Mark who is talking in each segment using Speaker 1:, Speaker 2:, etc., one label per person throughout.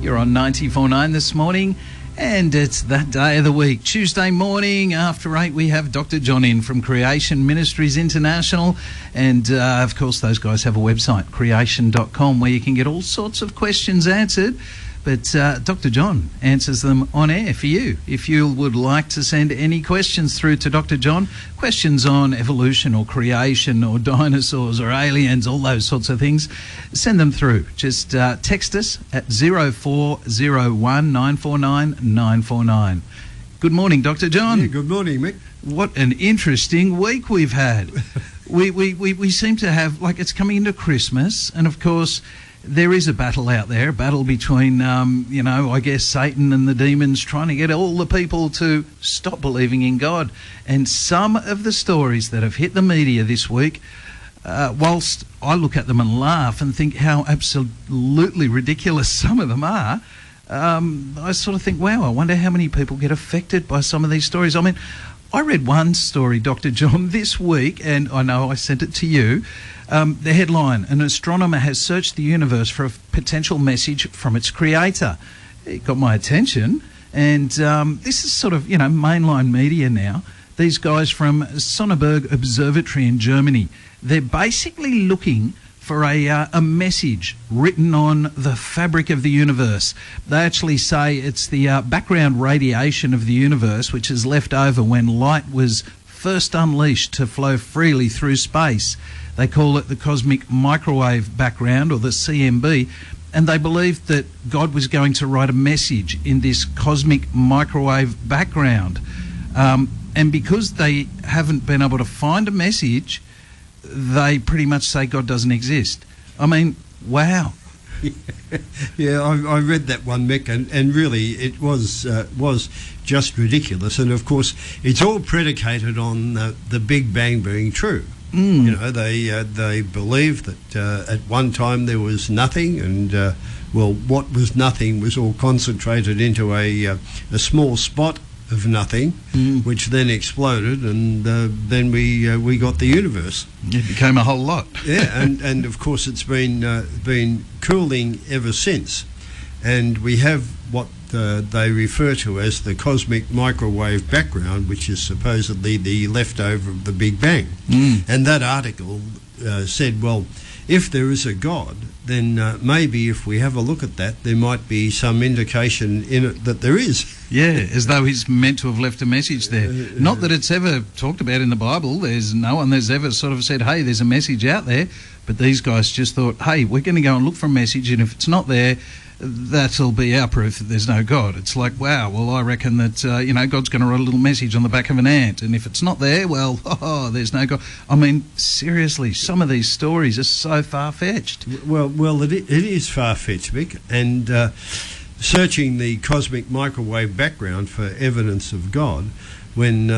Speaker 1: You're on 94.9 this morning, and it's that day of the week. Tuesday morning after 8, we have Dr. John in from Creation Ministries International. And, of course, those guys have a website, creation.com, where you can get all sorts of questions answered. But Dr. John answers them on air for you. If you would like to send any questions through to Dr. John, questions on evolution or creation or dinosaurs or aliens, all those sorts of things, send them through. Just text us at 0401 949 949. Good morning, Dr. John.
Speaker 2: Yeah, good morning, Mick.
Speaker 1: What an interesting week we've had. we seem to have, like, it's coming into Christmas, and of course there is a battle out there, a battle between, I guess, Satan and the demons trying to get all the people to stop believing in God. And some of the stories that have hit the media this week, whilst I look at them and laugh and think how absolutely ridiculous some of them are, I sort of think, wow, I wonder how many people get affected by some of these stories. I mean, I read one story, Dr. John, this week, and I know I sent it to you. The headline, an astronomer has searched the universe for a potential message from its creator. It got my attention, and this is sort of, mainline media now. These guys from Sonneberg Observatory in Germany, they're basically looking for a message written on the fabric of the universe. They actually say it's the background radiation of the universe, which is left over when light was first unleashed to flow freely through space. They call it the cosmic microwave background, or the CMB, and they believed that God was going to write a message in this cosmic microwave background. And because they haven't been able to find a message, they pretty much say God doesn't exist. I mean, wow.
Speaker 2: Yeah, I read that one, Mick, and really it was just ridiculous. And of course, it's all predicated on the Big Bang being true. They believe that at one time there was nothing, and what was nothing was all concentrated into a small spot of nothing, which then exploded, and then we got the universe.
Speaker 1: It became a whole lot.
Speaker 2: Yeah, and of course it's been cooling ever since, and we have what they refer to as the cosmic microwave background, which is supposedly the leftover of the Big Bang. And that article said, well, if there is a God, then maybe if we have a look at that, there might be some indication in it that there is.
Speaker 1: Yeah, as though he's meant to have left a message there. Not that it's ever talked about in the Bible. There's no one that's ever sort of said, hey, there's a message out there. But these guys just thought, hey, we're going to go and look for a message, and if it's not there, that'll be our proof that there's no God. It's like, wow, well, I reckon that, God's going to write a little message on the back of an ant, and if it's not there, well, there's no God. I mean, seriously, some of these stories are so far-fetched.
Speaker 2: Well, it is far-fetched, Mick, and searching the cosmic microwave background for evidence of God, when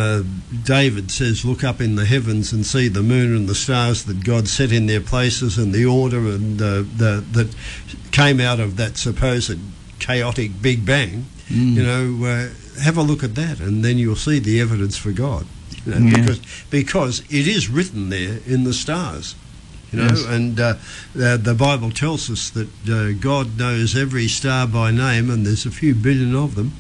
Speaker 2: David says, look up in the heavens and see the moon and the stars that God set in their places, and the order and that came out of that supposed chaotic Big Bang, have a look at that, and then you'll see the evidence for God. Because it is written there in the stars.
Speaker 1: Yes.
Speaker 2: And the Bible tells us that God knows every star by name, and there's a few billion of them.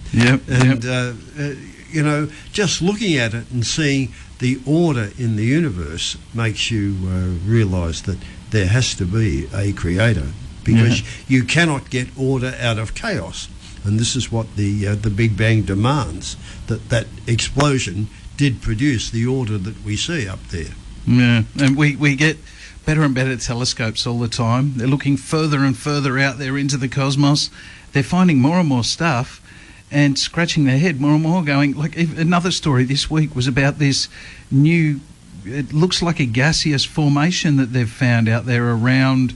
Speaker 2: Just looking at it and seeing the order in the universe makes you realise that there has to be a creator, because you cannot get order out of chaos. And this is what the Big Bang demands, that explosion did produce the order that we see up there.
Speaker 1: Yeah, and we get better and better telescopes all the time. They're looking further and further out there into the cosmos. They're finding more and more stuff and scratching their head more and more, going, like, another story this week was about this new, it looks like a gaseous formation that they've found out there around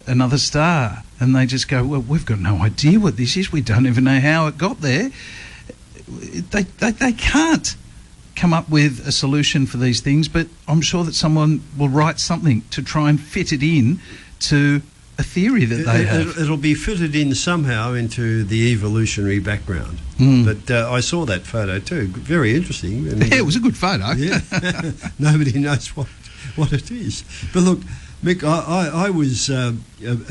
Speaker 1: another star. And they just go, well, we've got no idea what this is. We don't even know how it got there. They can't come up with a solution for these things, but I'm sure that someone will write something to try and fit it in to a theory that they have.
Speaker 2: It'll be fitted in somehow into the evolutionary background. But I saw that photo too. Very interesting.
Speaker 1: And, yeah, it was a good photo.
Speaker 2: Yeah. Nobody knows what it is. But look, Mick, I was a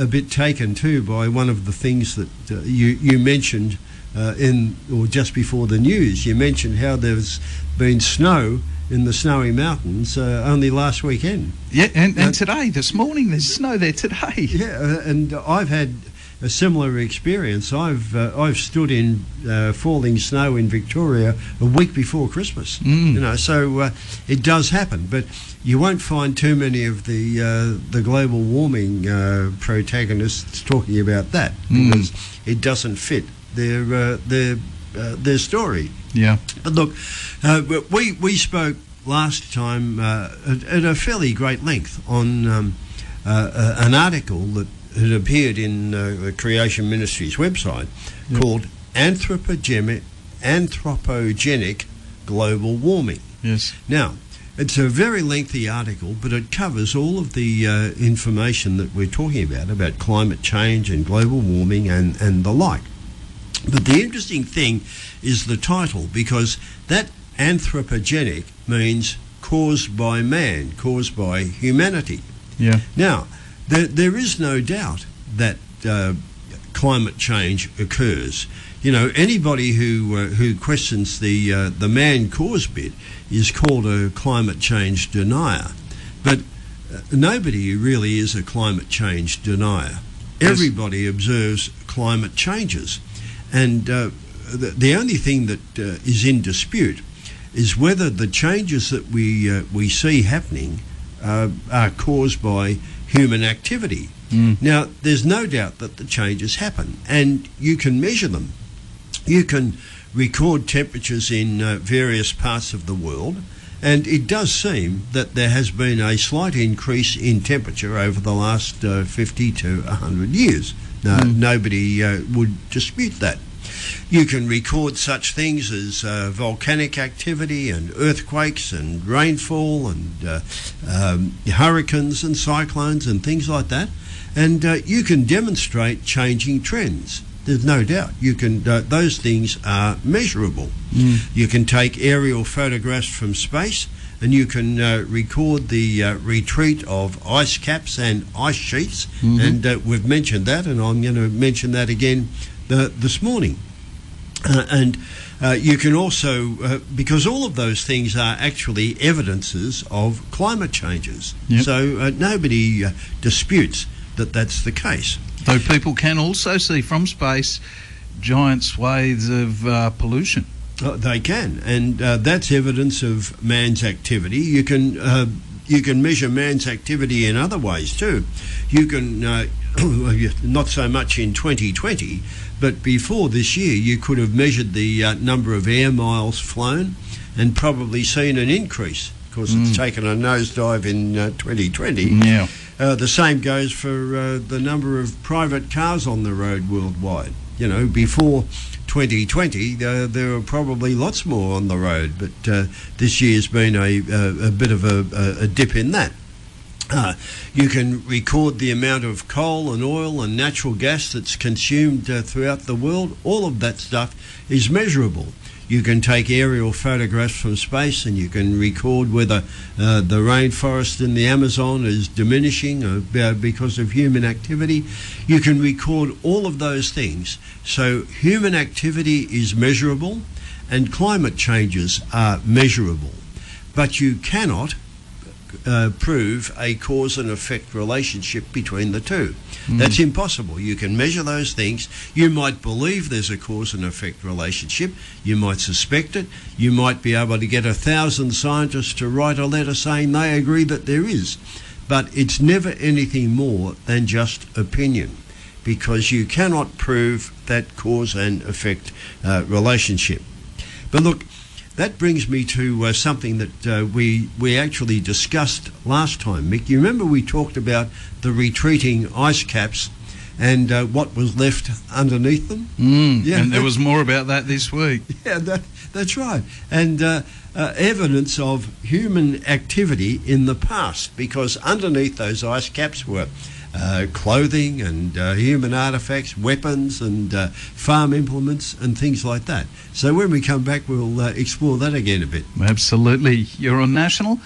Speaker 2: bit taken too by one of the things that you mentioned or just before the news. You mentioned how there's been snow in the snowy mountains only last weekend.
Speaker 1: Yeah, and today, this morning, there's snow there today.
Speaker 2: Yeah, and I've had a similar experience. I've stood in falling snow in Victoria a week before Christmas. So it does happen, but you won't find too many of the global warming protagonists talking about that because it doesn't fit their story.
Speaker 1: Yeah.
Speaker 2: But look, we spoke last time at a fairly great length on an article that had appeared in the Creation Ministries website called Anthropogenic Global Warming.
Speaker 1: Yes.
Speaker 2: Now, it's a very lengthy article, but it covers all of the information that we're talking about climate change and global warming and the like. But the interesting thing is the title, because that anthropogenic means caused by man, caused by humanity.
Speaker 1: Yeah.
Speaker 2: Now, there is no doubt that climate change occurs. You know, anybody who questions the man-caused bit is called a climate change denier. But nobody really is a climate change denier.
Speaker 1: Yes.
Speaker 2: Everybody observes climate changes. And the only thing that is in dispute is whether the changes that we see happening are caused by human activity. Now, there's no doubt that the changes happen, and you can measure them. You can record temperatures in various parts of the world, and it does seem that there has been a slight increase in temperature over the last 50 to 100 years. Nobody would dispute that. You can record such things as volcanic activity and earthquakes and rainfall and hurricanes and cyclones and things like that. And you can demonstrate changing trends. There's no doubt. You can; those things are measurable. You can take aerial photographs from space, and you can record the retreat of ice caps and ice sheets. And we've mentioned that, and I'm going to mention that again this morning. And you can also, because all of those things are actually evidences of climate changes.
Speaker 1: Yep.
Speaker 2: So nobody disputes that that's the case.
Speaker 1: Though people can also see from space giant swathes of pollution.
Speaker 2: They can, and that's evidence of man's activity. You can measure man's activity in other ways too. You can, not so much in 2020, but before this year, you could have measured the number of air miles flown and probably seen an increase. Of course, it's taken a nosedive in 2020.
Speaker 1: Yeah.
Speaker 2: The same goes for the number of private cars on the road worldwide. You know, before 2020, there were probably lots more on the road, but this year's been a bit of a dip in that. You can record the amount of coal and oil and natural gas that's consumed throughout the world. All of that stuff is measurable. You can take aerial photographs from space, and you can record whether the rainforest in the Amazon is diminishing because of human activity. You can record all of those things. So human activity is measurable, and climate changes are measurable. But you cannot prove a cause and effect relationship between the two. That's impossible. You can measure those things. You might believe there's a cause and effect relationship. You might suspect it. You might be able to get 1,000 scientists to write a letter saying they agree that there is. But it's never anything more than just opinion, because you cannot prove that cause and effect relationship. But look, that brings me to something that we actually discussed last time, Mick. You remember we talked about the retreating ice caps and what was left underneath them?
Speaker 1: Yeah, and there was more about that this week.
Speaker 2: Yeah, that's right. And evidence of human activity in the past, because underneath those ice caps were clothing and human artefacts, weapons and farm implements and things like that. So when we come back, we'll explore that again a bit.
Speaker 1: Absolutely. You're on National.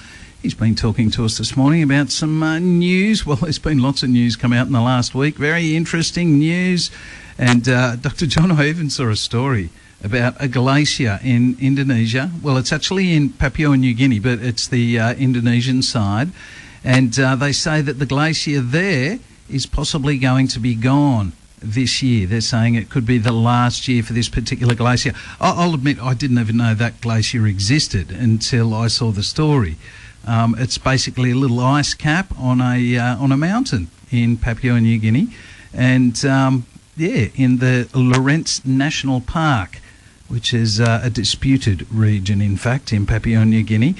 Speaker 1: He's been talking to us this morning about some news. Well, there's been lots of news come out in the last week. Very interesting news. And Dr. John, I even saw a story about a glacier in Indonesia. Well, it's actually in Papua New Guinea, but it's the Indonesian side. And they say that the glacier there is possibly going to be gone this year. They're saying it could be the last year for this particular glacier. I'll admit I didn't even know that glacier existed until I saw the story. It's basically a little ice cap on a mountain in Papua New Guinea, and in the Lorentz National Park, which is a disputed region, in fact, in Papua New Guinea.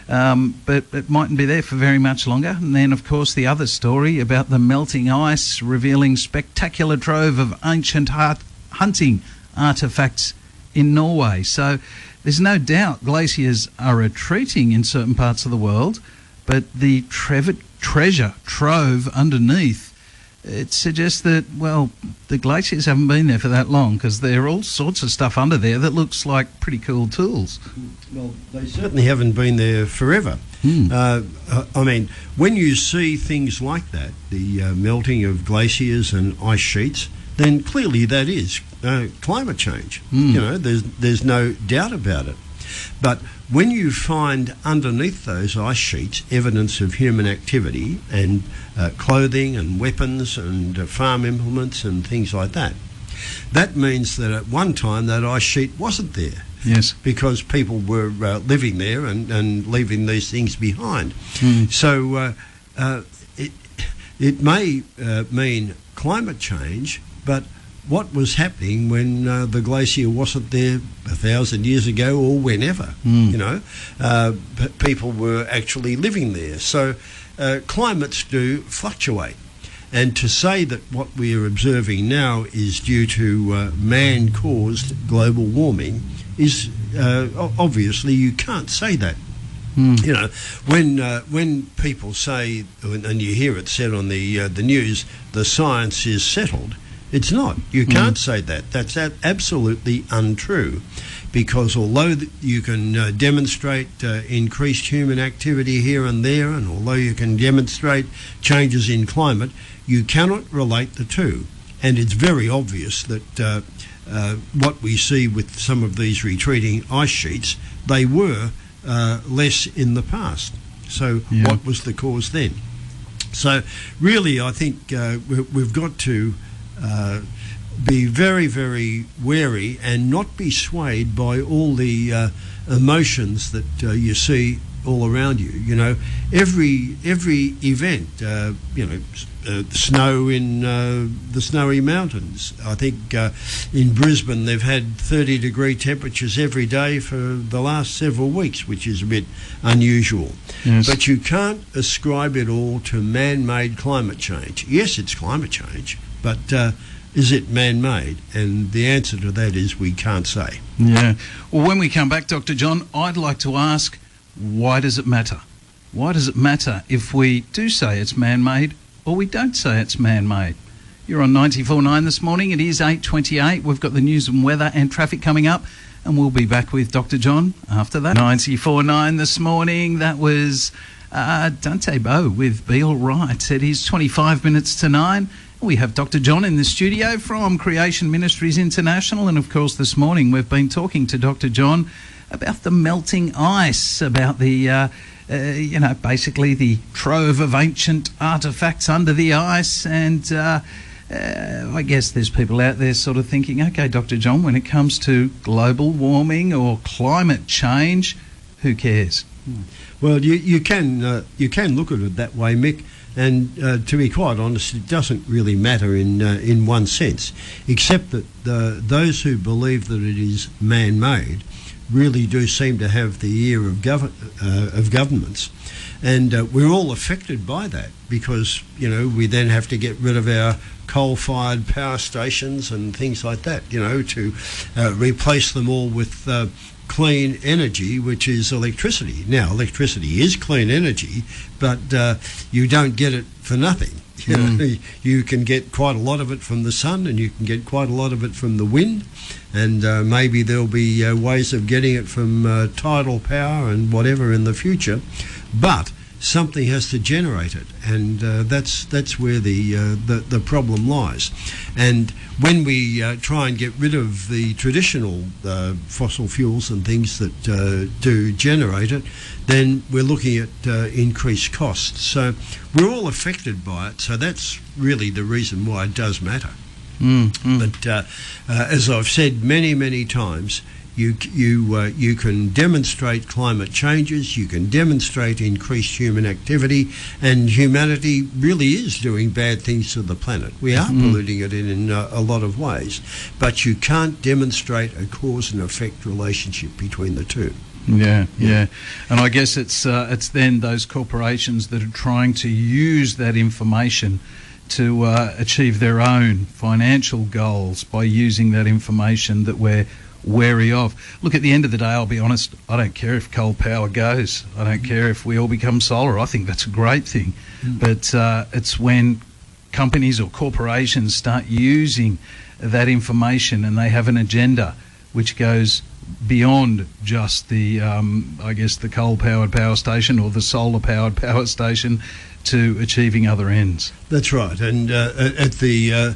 Speaker 1: But it mightn't be there for very much longer. And then, of course, the other story about the melting ice revealing spectacular trove of ancient hunting artefacts in Norway. So there's no doubt glaciers are retreating in certain parts of the world, but the treasure trove underneath, it suggests that, well, the glaciers haven't been there for that long, because there are all sorts of stuff under there that looks like pretty cool tools.
Speaker 2: Well, they certainly haven't been there forever. I mean, when you see things like that, the melting of glaciers and ice sheets, then clearly that is climate change. You know, there's no doubt about it. But when you find underneath those ice sheets evidence of human activity and clothing and weapons and farm implements and things like that, that means that at one time that ice sheet wasn't there.
Speaker 1: Yes.
Speaker 2: Because people were living there and leaving these things behind. So it may mean climate change, but what was happening when the glacier wasn't there 1,000 years ago or whenever? You know, people were actually living there. So climates do fluctuate. And to say that what we are observing now is due to man-caused global warming is obviously you can't say that. You know, when people say, and you hear it said on the news, the science is settled. It's not. You can't say that. That's absolutely untrue, because although you can demonstrate increased human activity here and there, and although you can demonstrate changes in climate, you cannot relate the two. And it's very obvious that what we see with some of these retreating ice sheets, they were less in the past. So what was the cause then? So really, I think we've got to be very, very wary and not be swayed by all the emotions that you see all around you. You know, every event, snow in the snowy mountains. I think in Brisbane they've had 30-degree temperatures every day for the last several weeks, which is a bit unusual. Yes. But you can't ascribe it all to man-made climate change. Yes, it's climate change, but is it man-made? And the answer to that is we can't say.
Speaker 1: Yeah. Well, when we come back, Dr. John, I'd like to ask, why does it matter? Why does it matter if we do say it's man-made or we don't say it's man-made? You're on 94.9 this morning. It is 8:28. We've got the news and weather and traffic coming up, and we'll be back with Dr. John after that. 94.9 this morning. That was Dante Bowe with Be All Right. It is 25 minutes to 9. We have Dr. John in the studio from Creation Ministries International, and of course this morning we've been talking to Dr. John about the melting ice, about the basically the trove of ancient artefacts under the ice. And I guess there's people out there sort of thinking, okay, Dr. John, when it comes to global warming or climate change, who cares?
Speaker 2: Well, you can look at it that way, Mick. And to be quite honest, it doesn't really matter in one sense, except that those who believe that it is man-made really do seem to have the ear of governments, and we're all affected by that, because we then have to get rid of our coal-fired power stations and things like that, to replace them all with clean energy, which is electricity. Now, electricity is clean energy, but you don't get it for nothing. You can get quite a lot of it from the sun, and you can get quite a lot of it from the wind, and maybe there'll be ways of getting it from tidal power and whatever in the future. But something has to generate it, and that's where the problem lies. And when we try and get rid of the traditional fossil fuels and things that do generate it, then we're looking at increased costs. So we're all affected by it. So that's really the reason why it does matter. But as I've said many times, you can demonstrate climate changes, you can demonstrate increased human activity, and humanity really is doing bad things to the planet. We are polluting it in a lot of ways, but you can't demonstrate a cause and effect relationship between the two.
Speaker 1: Yeah. And I guess it's then those corporations that are trying to use that information to achieve their own financial goals by using that information that we're wary of. Look, at the end of the day, I'll be honest, I don't care if coal power goes. I don't care if we all become solar. I think that's a great thing. But it's when companies or corporations start using that information and they have an agenda which goes beyond just the, I guess, the coal-powered power station or the solar-powered power station to achieving other ends.
Speaker 2: That's right, and at the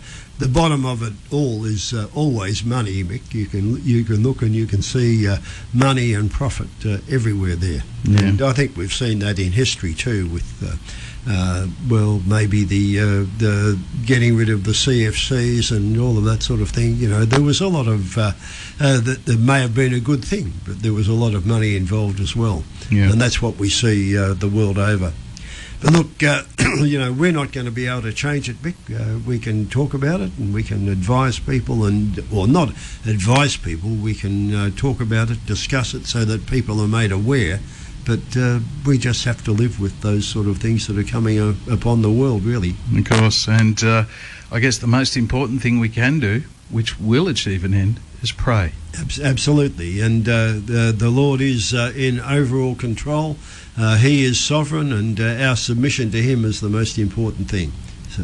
Speaker 2: bottom of it all is always money, Mick. You can look and you can see money and profit everywhere there. Yeah. And I think we've seen that in history too, with maybe the getting rid of the CFCs and all of that sort of thing. You know, there was a lot of that may have been a good thing, but there was a lot of money involved as well. Yeah. And that's what we see the world over. But look, you know, we're not going to be able to change it, Mick. We can talk about it and we can advise people, or not advise people, we can talk about it, discuss it so that people are made aware. But we just have to live with those sort of things that are coming upon the world, really.
Speaker 1: Of course, and I guess the most important thing we can do, which will achieve an end, is pray.
Speaker 2: Absolutely, and the Lord is in overall control. He is sovereign, and our submission to Him is the most important thing. So.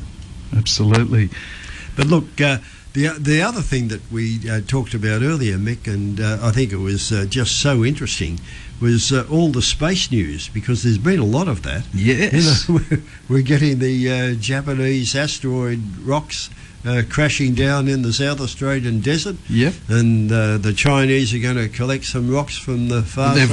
Speaker 1: Absolutely.
Speaker 2: But look, the other thing that we talked about earlier, Mick, and I think it was just so interesting, was all the space news, because there's been a lot of that.
Speaker 1: Yes.
Speaker 2: You know, we're getting the Japanese asteroid rocks crashing down in the South Australian desert.
Speaker 1: Yep.
Speaker 2: And the Chinese are going to collect some rocks from the far
Speaker 1: side.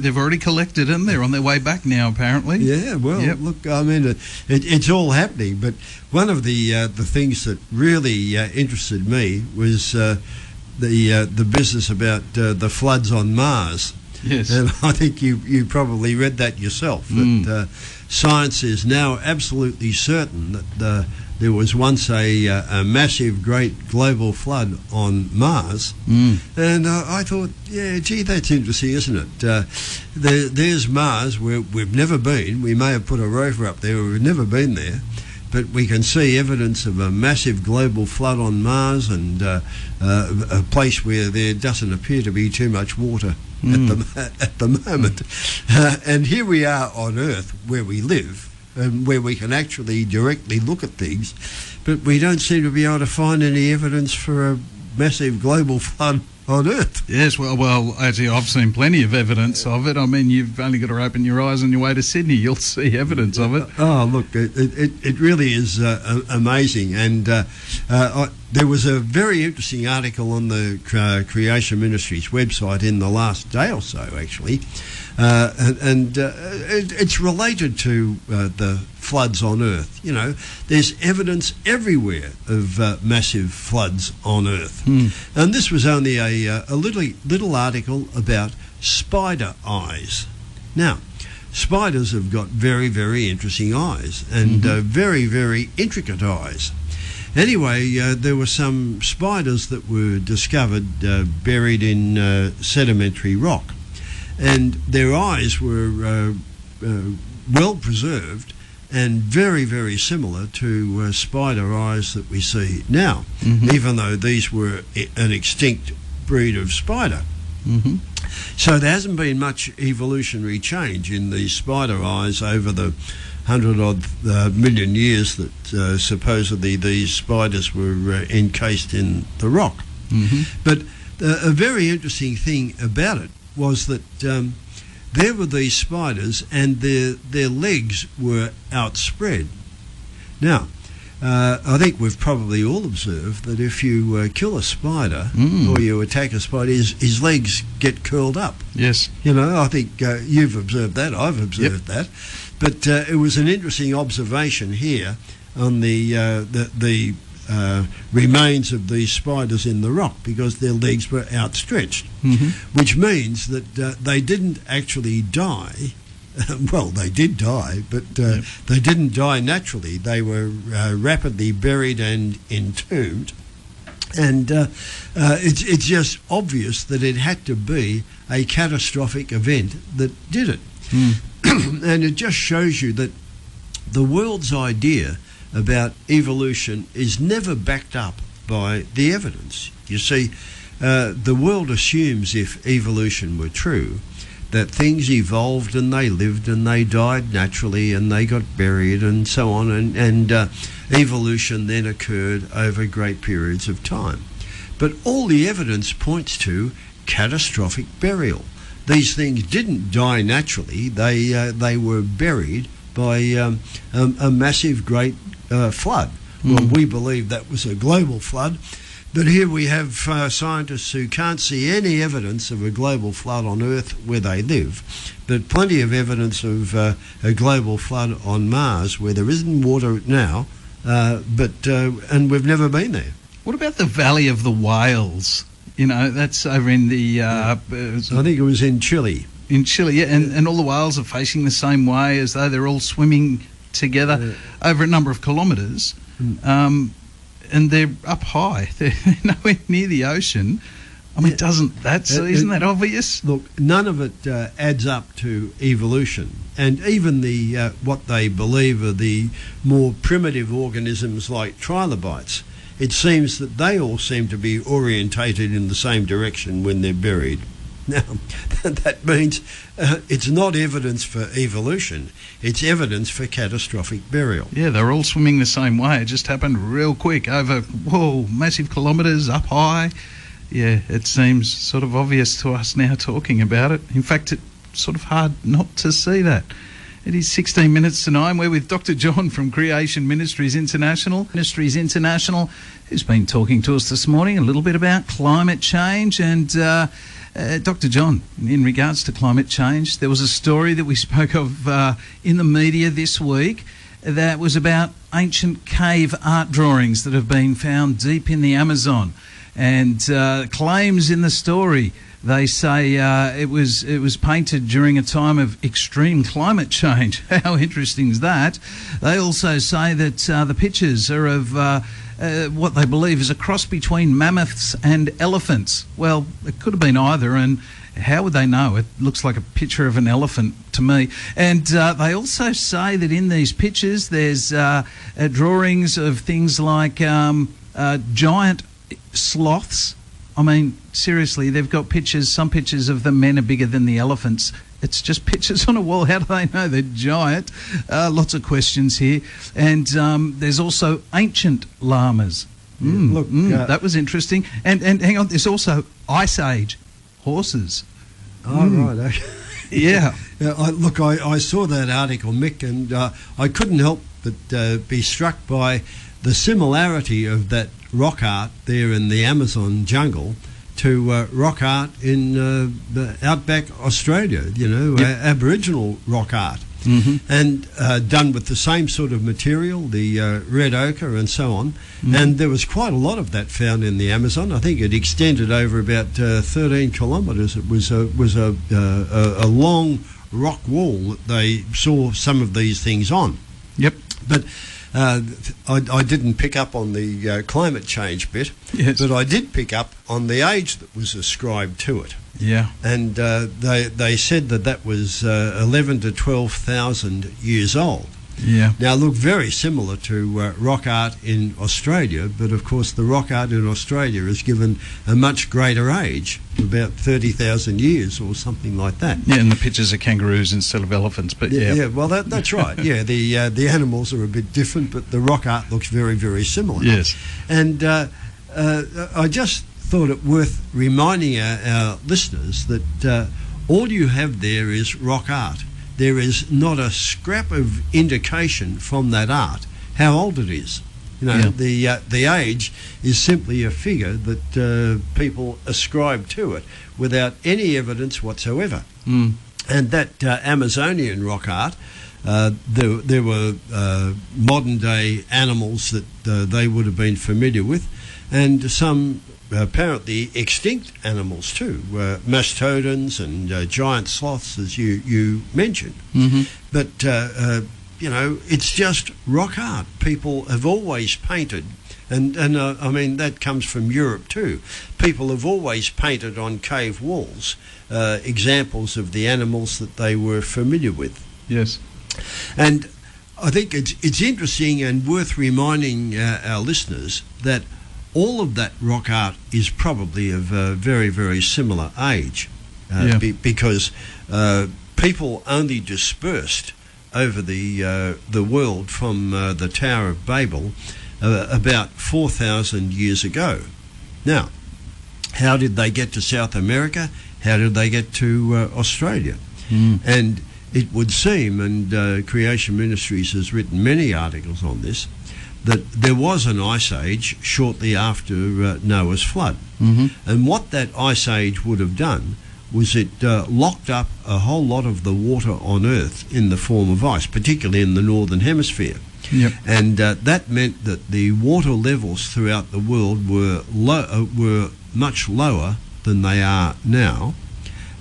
Speaker 2: They've
Speaker 1: already collected them. They're on their way back now, apparently.
Speaker 2: Yeah. Well, look, I mean, it's all happening. But one of the things that really interested me was the business about the floods on Mars.
Speaker 1: Yes.
Speaker 2: And I think you probably read that yourself. That science is now absolutely certain that there was once a massive, great global flood on Mars. And I thought, yeah, gee, that's interesting, isn't it? There's Mars, where we've never been. We may have put a rover up there, we've never been there. But we can see evidence of a massive global flood on Mars, and a place where there doesn't appear to be too much water at the moment. And here we are on Earth, where we live, and where we can actually directly look at things, but we don't seem to be able to find any evidence for a massive global flood on Earth.
Speaker 1: Yes, well, actually, I've seen plenty of evidence of it. I mean, you've only got to open your eyes on your way to Sydney, you'll see evidence of it.
Speaker 2: Oh, look, it really is amazing. And there was a very interesting article on the Creation Ministries website in the last day or so, actually, and it's related to the floods on Earth. You know, there's evidence everywhere of massive floods on Earth. And this was only a little article about spider eyes. Now, spiders have got very, very interesting eyes, and very, very intricate eyes. Anyway, there were some spiders that were discovered buried in sedimentary rock, and their eyes were well preserved and very, very similar to spider eyes that we see now, even though these were an extinct breed of spider. So there hasn't been much evolutionary change in these spider eyes over the 100-odd million years that supposedly these spiders were encased in the rock. But a very interesting thing about it was that there were these spiders, and their legs were outspread. Now, I think we've probably all observed that if you kill a spider or you attack a spider, his legs get curled up.
Speaker 1: Yes.
Speaker 2: You know, I think you've observed that, I've observed that. But it was an interesting observation here on the remains of these spiders in the rock, because their legs were outstretched, which means that they didn't actually die. Well, they did die, but they didn't die naturally. They were rapidly buried and entombed. And it's just obvious that it had to be a catastrophic event that did it. And it just shows you that the world's idea about evolution is never backed up by the evidence. You see, the world assumes, if evolution were true, that things evolved and they lived and they died naturally and they got buried and so on, and evolution then occurred over great periods of time. But all the evidence points to catastrophic burial. These things didn't die naturally, they were buried by a massive great flood. Well, we believe that was a global flood. But here we have scientists who can't see any evidence of a global flood on Earth where they live, but plenty of evidence of a global flood on Mars where there isn't water now, and we've never been there.
Speaker 1: What about the Valley of the Whales? You know, that's over in the... I
Speaker 2: think it was in Chile.
Speaker 1: In Chile, yeah, and all the whales are facing the same way, as though they're all swimming together over a number of kilometres. And they're up high. They're nowhere near the ocean. I mean, isn't that obvious?
Speaker 2: Look, none of it adds up to evolution. And even the what they believe are the more primitive organisms like trilobites, it seems that they all seem to be orientated in the same direction when they're buried. Now, that means it's not evidence for evolution, it's evidence for catastrophic burial.
Speaker 1: Yeah, they're all swimming the same way. It just happened real quick over, massive kilometres up high. Yeah, it seems sort of obvious to us now talking about it. In fact, it's sort of hard not to see that. It is 16 minutes to 9. We're with Dr. John from Creation Ministries International. Ministries International, who's been talking to us this morning a little bit about climate change. And Dr. John, in regards to climate change, there was a story that we spoke of in the media this week that was about ancient cave art drawings that have been found deep in the Amazon. And claims in the story, they say it was painted during a time of extreme climate change. How interesting is that? They also say that the pictures are of what they believe is a cross between mammoths and elephants. Well, it could have been either, and how would they know? It looks like a picture of an elephant to me. And they also say that in these pictures there's drawings of things like giant sloths. I mean, seriously, they've got pictures, some pictures of the men are bigger than the elephants. It's just pictures on a wall. How do they know they're giant? Lots of questions here. And there's also ancient llamas. That was interesting. And hang on, there's also Ice Age horses.
Speaker 2: Oh, right. Okay.
Speaker 1: Yeah.
Speaker 2: I saw that article, Mick, and I couldn't help but be struck by the similarity of that rock art there in the Amazon jungle to rock art in the outback Australia, Aboriginal rock art. And done with the same sort of material, the red ochre and so on. And there was quite a lot of that found in the Amazon. I think it extended over about 13 kilometres. It was a long rock wall that they saw some of these things on.
Speaker 1: Yep.
Speaker 2: But I didn't pick up on the climate change bit,
Speaker 1: yes,
Speaker 2: but I did pick up on the age that was ascribed to it.
Speaker 1: Yeah.
Speaker 2: And they said that was 11 to 12,000 years old.
Speaker 1: Yeah.
Speaker 2: Now, look, very similar to rock art in Australia, but of course the rock art in Australia is given a much greater age, about 30,000 years or something like that.
Speaker 1: Yeah, and the pictures are kangaroos instead of elephants, but yeah.
Speaker 2: Yeah, well, that's right. Yeah, the animals are a bit different, but the rock art looks very, very similar.
Speaker 1: Yes.
Speaker 2: And I just thought it worth reminding our listeners that all you have there is rock art. There is not a scrap of indication from that art how old it is. The age is simply a figure that people ascribe to it without any evidence whatsoever. And that Amazonian rock art, there were modern day animals that they would have been familiar with, and some apparently extinct animals too, mastodons and giant sloths, as you mentioned. But it's just rock art. People have always painted, and I mean that comes from Europe too. People have always painted on cave walls examples of the animals that they were familiar with.
Speaker 1: Yes.
Speaker 2: And I think it's interesting and worth reminding our listeners that all of that rock art is probably of a very, very similar age, because people only dispersed over the world from the Tower of Babel about 4,000 years ago. Now, how did they get to South America? How did they get to Australia? And it would seem, and Creation Ministries has written many articles on this, that there was an ice age shortly after Noah's flood. And what that ice age would have done was it locked up a whole lot of the water on Earth in the form of ice, particularly in the northern hemisphere. And that meant that the water levels throughout the world were much lower than they are now.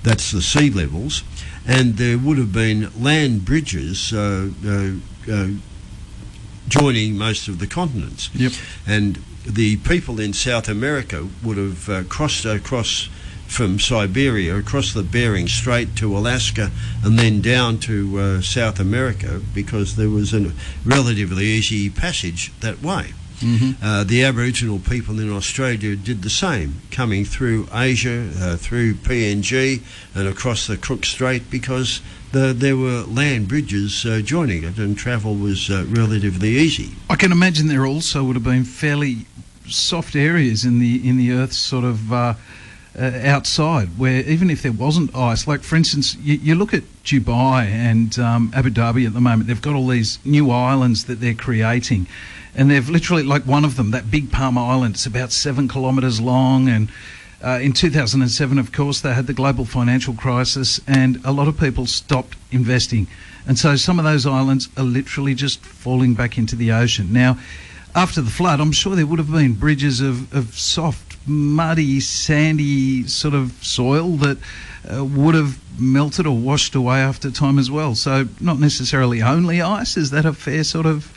Speaker 2: That's the sea levels. And there would have been land bridges joining most of the continents. And the people in South America would have crossed across from Siberia, across the Bering Strait to Alaska, and then down to South America, because there was a relatively easy passage that way. The Aboriginal people in Australia did the same, coming through Asia, through PNG and across the Crook Strait, because there were land bridges joining it, and travel was relatively easy.
Speaker 1: I can imagine there also would have been fairly soft areas in the Earth's sort of outside, where even if there wasn't ice, like for instance, you look at Dubai and Abu Dhabi at the moment, they've got all these new islands that they're creating. And they've literally, like one of them, that Big Palm Island, it's about 7 kilometres long. And in 2007, of course, they had the global financial crisis and a lot of people stopped investing. And so some of those islands are literally just falling back into the ocean. Now, after the flood, I'm sure there would have been bridges of soft, muddy, sandy sort of soil that would have melted or washed away after time as well. So not necessarily only ice. Is that a fair sort of...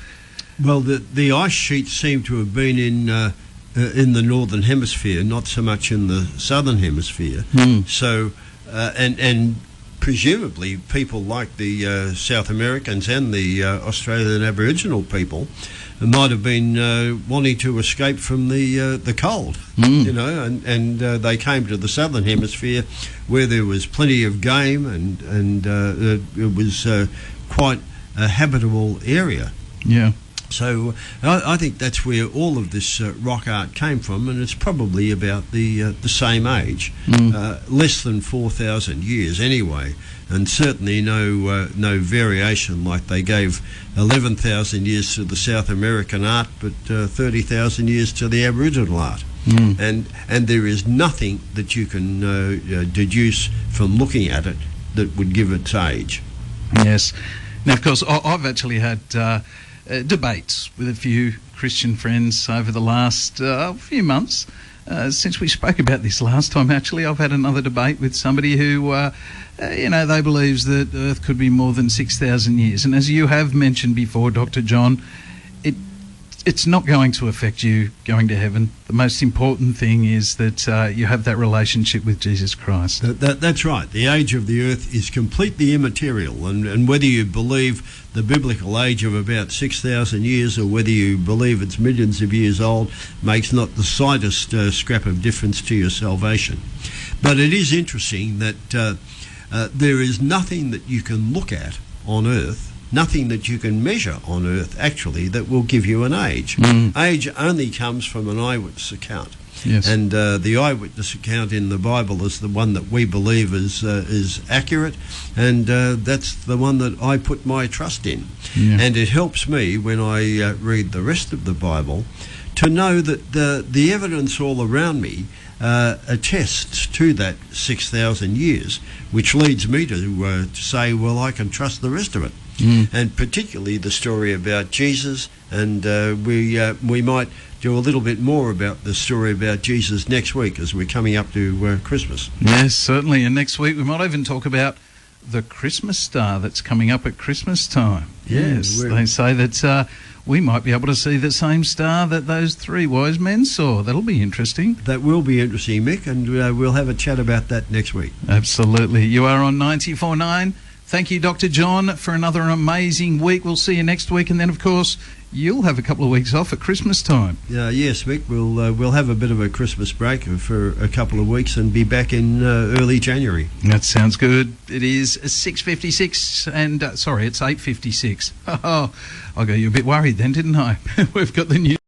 Speaker 2: Well, the ice sheets seem to have been in the northern hemisphere, not so much in the southern hemisphere. So, and presumably people like the South Americans and the Australian Aboriginal people might have been wanting to escape from the cold, and they came to the southern hemisphere where there was plenty of game and it was quite a habitable area. So I think that's where all of this rock art came from, and it's probably about the same age, less than 4,000 years anyway, and certainly no variation like they gave 11,000 years to the South American art, but 30,000 years to the Aboriginal art. And there is nothing that you can deduce from looking at it that would give its age.
Speaker 1: Yes. Now, of course, I've actually had debates with a few Christian friends over the last few months. Since we spoke about this last time, actually, I've had another debate with somebody who, they believes that Earth could be more than 6,000 years. And as you have mentioned before, Dr. John, it's not going to affect you going to heaven. The most important thing is that you have that relationship with Jesus Christ.
Speaker 2: That's right. The age of the earth is completely immaterial, and whether you believe the biblical age of about 6,000 years or whether you believe it's millions of years old makes not the slightest scrap of difference to your salvation. But it is interesting that there is nothing that you can look at on earth, nothing that you can measure on earth actually that will give you an age. Age only comes from an eyewitness account.
Speaker 1: Yes.
Speaker 2: And the eyewitness account in the Bible is the one that we believe is accurate, and that's the one that I put my trust in.
Speaker 1: Yeah.
Speaker 2: And it helps me when I read the rest of the Bible to know that the evidence all around me attests to that 6,000 years, which leads me to say, well, I can trust the rest of it. And particularly the story about Jesus, and we might do a little bit more about the story about Jesus next week as we're coming up to Christmas.
Speaker 1: Yes, certainly. And next week we might even talk about the Christmas star that's coming up at Christmas time. Yes, they say that we might be able to see the same star that those three wise men saw. That'll be interesting.
Speaker 2: That will be interesting, Mick, and we'll have a chat about that next week.
Speaker 1: Absolutely. You are on 94.9. Thank you, Dr. John, for another amazing week. We'll see you next week, and then, of course, you'll have a couple of weeks off at Christmas time.
Speaker 2: Yes, Mick, we'll have a bit of a Christmas break for a couple of weeks and be back in early January.
Speaker 1: That sounds good. It is 6:56, and sorry, it's 8:56. Oh, I got you a bit worried then, didn't I? We've got the news.